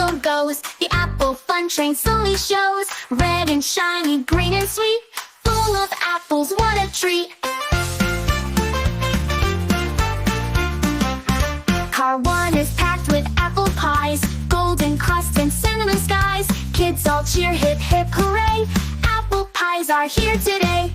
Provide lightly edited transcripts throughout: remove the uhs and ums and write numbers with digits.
castle goes. The apple fun train slowly shows. Red and shiny, green and sweet, full of apples, what a treat. Car 1 is packed with apple pies, golden crust and cinnamon skies. Kids all cheer, hip hip hooray, apple pies are here today.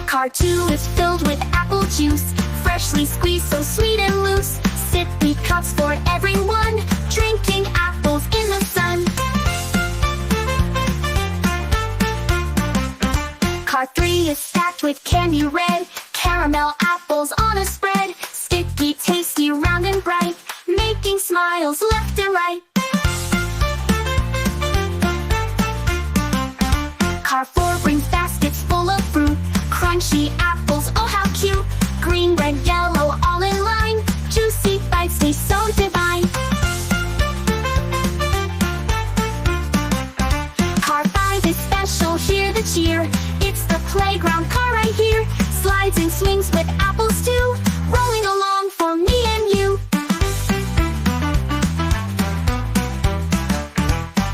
Car 2 is filled with apple juice, freshly squeezed, so sweet and loose. Sippy cups for everyone, drinking apples in the sun. Car 3 is stacked with candy red, caramel apples on a spread. Sticky, tasty, round and bright, making smiles left and right. Car 4 brings baskets full of fruit, crunchy apples, oh how cute. Green, red, yellow, all in line, juicy bites taste so divine. Car 5 is special, hear the cheer. It's the playground car right here. Slides and swings with apples too, rolling along for me and you.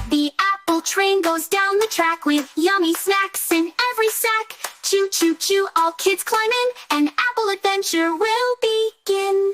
The apple train goes down the track with yummy snacks in every sack. Choo choo choo, all kids climb in, an apple adventure will begin.